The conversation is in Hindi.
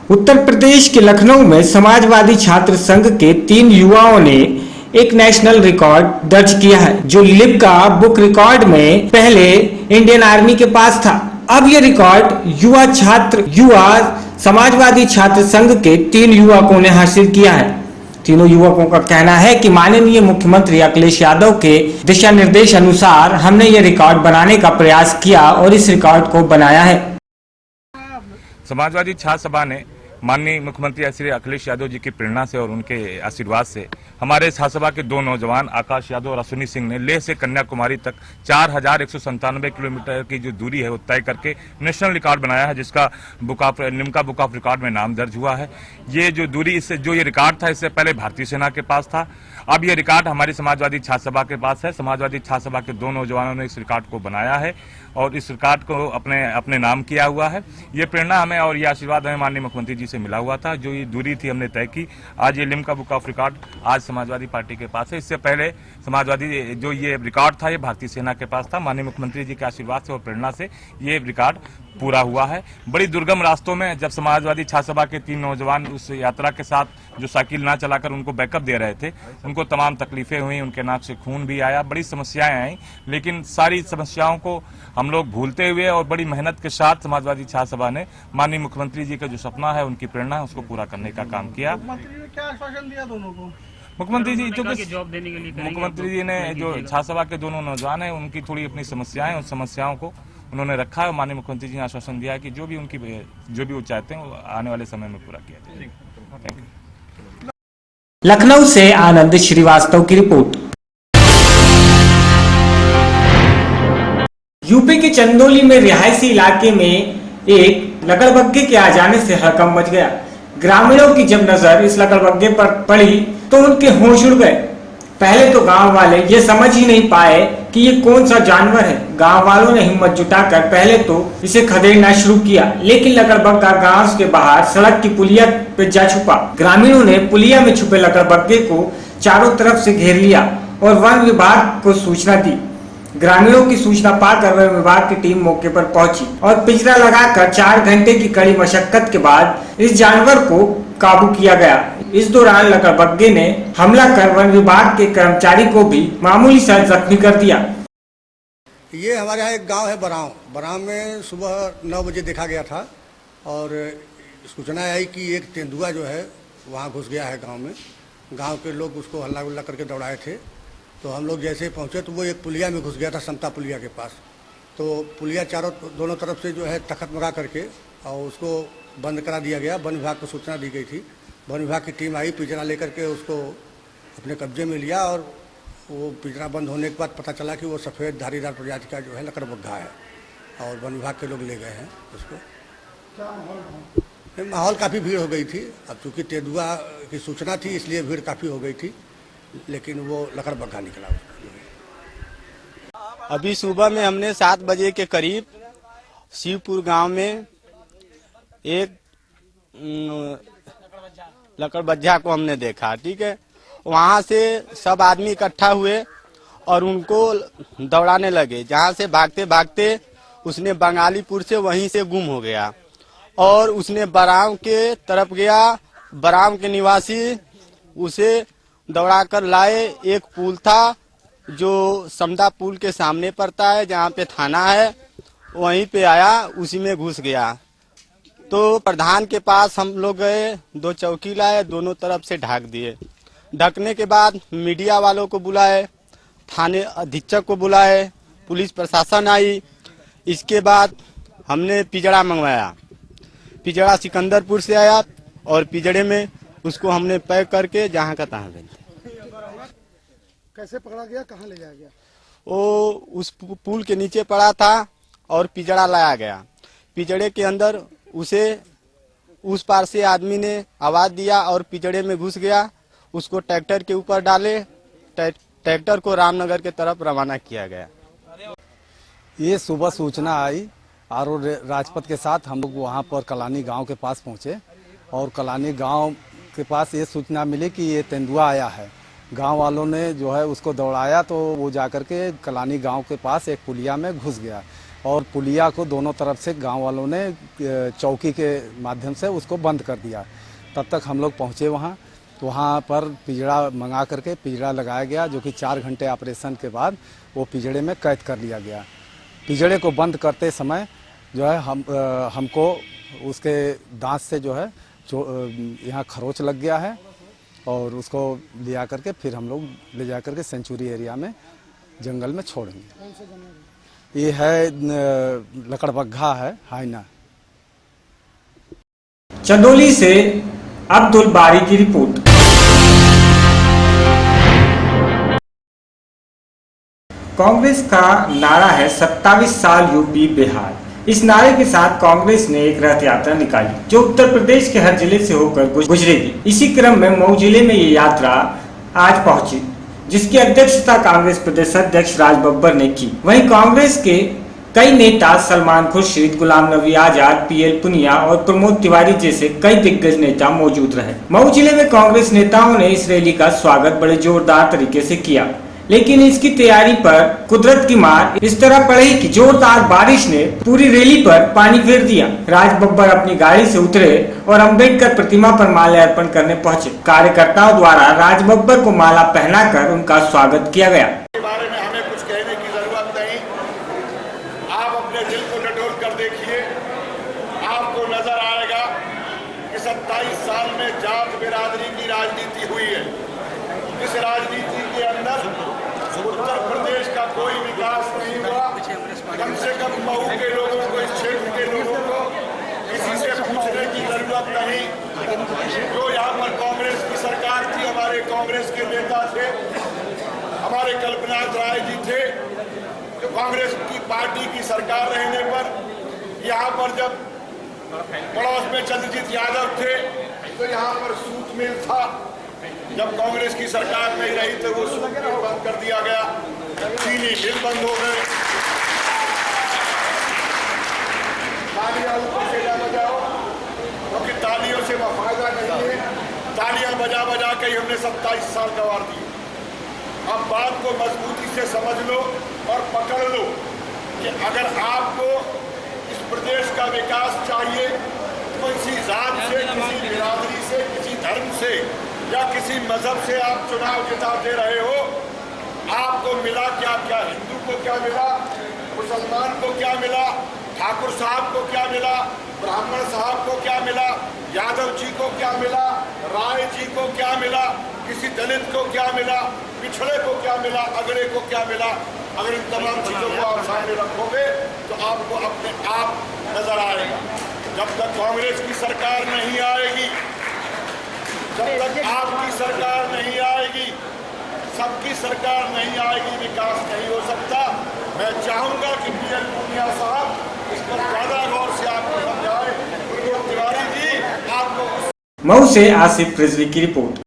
उत्तर प्रदेश के लखनऊ में समाजवादी छात्र संघ के 3 युवाओं ने एक नेशनल रिकॉर्ड दर्ज किया है, जो लिम्का बुक रिकॉर्ड में पहले इंडियन आर्मी के पास था। अब यह रिकॉर्ड युवा समाजवादी छात्र संघ के 3 युवकों ने हासिल किया है। तीनों युवकों का कहना है कि माननीय मुख्यमंत्री अखिलेश यादव के दिशा निर्देश अनुसार हमने ये रिकॉर्ड बनाने का प्रयास किया और इस रिकॉर्ड को बनाया है। समाजवादी छात्र सभा ने माननीय मुख्यमंत्री श्री अखिलेश यादव जी की प्रेरणा से और उनके आशीर्वाद से हमारे छात्र सभा के 2 नौजवान आकाश यादव और अश्विनी सिंह ने लेह से कन्याकुमारी तक 4197 किलोमीटर की जो दूरी है वो तय करके नेशनल रिकॉर्ड बनाया है, जिसका लिम्का बुक ऑफ रिकॉर्ड में नाम दर्ज हुआ है। ये जो दूरी ये रिकॉर्ड था, इससे पहले भारतीय सेना के पास था। अब ये रिकॉर्ड हमारी समाजवादी छात्र सभा के पास है। समाजवादी छात्र सभा के 2 नौजवानों ने इस रिकॉर्ड को बनाया है और इस रिकॉर्ड को अपने नाम किया हुआ है। ये प्रेरणा हमें और ये आशीर्वाद हमें माननीय मुख्यमंत्री जी से मिला हुआ था। जो ये दूरी थी हमने तय की। आज ये लिम्का बुक ऑफ रिकॉर्ड आज समाजवादी पार्टी के पास है। इससे पहले समाजवादी जो ये रिकॉर्ड था ये भारतीय सेना के पास था। माननीय मुख्यमंत्री जी के आशीर्वाद से और प्रेरणा से ये रिकॉर्ड पूरा हुआ है। बड़ी दुर्गम रास्तों में जब समाजवादी छात्र सभा के 3 नौजवान उस यात्रा के साथ जो साइकिल ना चलाकर उनको बैकअप दे रहे थे, उनको तमाम तकलीफें हुई, उनके नाक से खून भी आया, बड़ी समस्याएं आई, लेकिन सारी समस्याओं को हम लोग भूलते हुए और बड़ी मेहनत के साथ समाजवादी छात्र सभा ने माननीय मुख्यमंत्री जी का जो सपना है, उनकी प्रेरणा है, उसको पूरा करने का काम किया। मुख्यमंत्री ने क्या आश्वासन दिया दोनों को? मुख्यमंत्री जी मुख्यमंत्री जी ने जो छात्र सभा के दोनों नौजवान हैं, उनकी थोड़ी अपनी समस्याएं, उन समस्याओं को उन्होंने रखा है। माननीय मुख्यमंत्री जी ने आश्वासन दिया है कि जो भी वो चाहते हैं वो आने वाले समय में पूरा किया जाएगा। Thank you. लखनऊ से आनंद श्रीवास्तव की रिपोर्ट। यूपी के चंदौली में रिहायशी इलाके में एक लकड़बग्घे के आ जाने से हड़कंप मच गया। ग्रामीणों की जब नजर इस लकड़बग्घे पर पड़ी तो उनके होश उड़ गए। पहले तो गांव वाले ये समझ ही नहीं पाए कि ये कौन सा जानवर है। गांव वालों ने हिम्मत जुटाकर पहले तो इसे खदेड़ना शुरू किया, लेकिन लकड़बग्घा गांव के बाहर सड़क की पुलिया पे जा छुपा। ग्रामीणों ने पुलिया में छुपे लकड़बग्घे को चारों तरफ से घेर लिया और वन विभाग को सूचना दी। ग्रामीणों की सूचना पाकर वन विभाग की टीम मौके पर पहुंची और पिंजरा लगाकर 4 घंटे की कड़ी मशक्कत के बाद इस जानवर को काबू किया गया। इस दौरान लकड़बग्घे ने हमला कर वन विभाग के कर्मचारी को भी मामूली सा जख्मी कर दिया। ये हमारे यहाँ एक गांव है बराम में सुबह 9 बजे देखा गया था और सूचना आई कि एक तेंदुआ जो है वहाँ घुस गया है गांव में। गांव के लोग उसको हल्ला गुल्ला करके दौड़ाए थे। तो हम लोग जैसे ही पहुँचे तो वो एक पुलिया में घुस गया था, समता पुलिया के पास। तो पुलिया दोनों तरफ से जो है तख्त लगा करके और उसको बंद करा दिया गया। वन विभाग को सूचना दी गई थी। वन विभाग की टीम आई, पिंजरा लेकर के उसको अपने कब्जे में लिया और वो पिंजरा बंद होने के बाद पता चला कि वो सफ़ेद धारीदार प्रजाति का जो है लकड़बग्घा है और वन विभाग के लोग ले गए हैं उसको। क्या माहौल काफ़ी भीड़ हो गई थी। अब चूँकि तेंदुआ की सूचना थी इसलिए भीड़ काफ़ी हो गई थी, लेकिन वो लकड़बग्घा निकला उसका। अभी सुबह में हमने 7 बजे के करीब शिवपुर गांव में एक लकड़बग्घा को हमने देखा। ठीक है, वहां से सब आदमी इकट्ठा हुए और उनको दौड़ाने लगे। जहां से भागते भागते उसने बंगालीपुर से वहीं से गुम हो गया और उसने बराम के तरफ गया। बराम के निवासी उसे दौड़ाकर लाए। एक पुल था जो समदा पुल के सामने पड़ता है, जहाँ पे थाना है, वहीं पे आया, उसी में घुस गया। तो प्रधान के पास हम लोग गए, 2 चौकी लाए, दोनों तरफ से ढक दिए। ढकने के बाद मीडिया वालों को बुलाए, थाने अधीक्षक को बुलाए, पुलिस प्रशासन आई। इसके बाद हमने पिंजरा मंगवाया। पिंजरा सिकंदरपुर से आया और पिंजरे में उसको हमने पैक करके जहाँ का तहाँ भेज दिया। कैसे पकड़ा गया, कहाँ ले जाया गया? वो उस पुल के नीचे पड़ा था और पिंजरा लाया गया। पिंजरे के अंदर उसे उस पार से आदमी ने आवाज दिया और पिंजरे में घुस गया। उसको ट्रैक्टर के ऊपर डाले, ट्रैक्टर को रामनगर के तरफ रवाना किया गया। ये सुबह सूचना आई और राजपथ के साथ हम लोग वहाँ पर कलानी गांव के पास पहुँचे और कलानी गांव के पास ये सूचना मिली कि ये तेंदुआ आया है। गांव वालों ने जो है उसको दौड़ाया तो वो जाकर के कलानी गांव के पास एक पुलिया में घुस गया। और पुलिया को दोनों तरफ से गांव वालों ने चौकी के माध्यम से उसको बंद कर दिया। तब तक हम लोग पहुँचे वहाँ, तो वहाँ पर पिंजड़ा मंगा करके पिंजड़ा लगाया गया, जो कि 4 घंटे ऑपरेशन के बाद वो पिंजड़े में कैद कर लिया गया। पिंजड़े को बंद करते समय जो है हमको उसके दांत से जो है यहाँ खरोच लग गया है, और उसको लिया करके फिर हम लोग ले जा करके सेंचुरी एरिया में जंगल में छोड़ेंगे। ये है लकड़बग्घा है, हाइना। चंदौली से अब्दुल बारी की रिपोर्ट। कांग्रेस का नारा है 27 साल यूपी बिहार। इस नारे के साथ कांग्रेस ने एक रथ यात्रा निकाली जो उत्तर प्रदेश के हर जिले से होकर गुजरेगी। इसी क्रम में मऊ जिले में ये यात्रा आज पहुंची, जिसकी अध्यक्षता कांग्रेस प्रदेश अध्यक्ष राज बब्बर ने की। वहीं कांग्रेस के कई नेता सलमान खुर्शीद, गुलाम नबी आजाद, पीएल पुनिया और प्रमोद तिवारी जैसे कई दिग्गज नेता मौजूद रहे। मऊ जिले में कांग्रेस नेताओं ने इस रैली का स्वागत बड़े जोरदार तरीके से किया, लेकिन इसकी तैयारी पर कुदरत की मार इस तरह पड़ी कि जोरदार बारिश ने पूरी रैली पर पानी फेर दिया। राज बब्बर अपनी गाड़ी से उतरे और अंबेडकर प्रतिमा पर माल्यार्पण करने पहुंचे। कार्यकर्ताओं द्वारा राज बब्बर को माला पहनाकर उनका स्वागत किया गया। के बारे में हमें कुछ कहने की जरूरत नहीं, आप अपने दिल को टटोल कर देखिए, आपको नजर आएगा कि 27 साल में जात बिरादरी की राजनीति हुई है। इस राजनीति के अंदर उत्तर प्रदेश का कोई विकास नहीं हुआ। कम से कम मऊ के लोगों को, इस क्षेत्र के लोगों को किसी से पूछने की जरूरत नहीं। जो यहाँ पर कांग्रेस की सरकार थी, हमारे कांग्रेस के नेता थे, हमारे कल्पनाथ राय जी थे, जो कांग्रेस की पार्टी की सरकार रहने पर यहाँ पर जब पड़ोस में चंद्रजीत यादव थे तो यहाँ पर सूत मिल था। जब कांग्रेस की सरकार नहीं रही तो वो सूत मिल बंद कर दिया गया, चीनी मिल बंद हो गए। तालियां ऊपर से ना बजाओ, क्योंकि तालियों से फायदा नहीं है। तालियां बजा बजा के हमने 27 साल गंवार दिए। अब बात को मजबूती से समझ लो और पकड़ लो कि अगर आपको इस प्रदेश का विकास चाहिए तो किसी जात से, किसी बिरादरी से, किसी धर्म से या किसी मजहब से आप चुनाव जिताते रहे हो, आपको मिला क्या क्या? हिंदू को क्या मिला, मुसलमान को क्या मिला, ठाकुर साहब को क्या मिला, ब्राह्मण साहब को क्या मिला, यादव जी को क्या मिला, राय जी को क्या मिला, किसी दलित को क्या मिला, पिछड़े को क्या मिला, अगड़े को क्या मिला? अगर इन तमाम चीजों को आप सामने रखोगे तो आपको अपने आप नजर आएगा। जब तक कांग्रेस की सरकार नहीं आएगी, जब तक आपकी सरकार नहीं आएगी, सबकी सरकार नहीं आएगी, विकास नहीं हो सकता। मैं चाहूंगा कि पीएल पुनिया साहब इस पर ज्यादा गौर से आपको समझाए। तिवारी जी, आपको मऊ से आसिफ रिजवी की रिपोर्ट।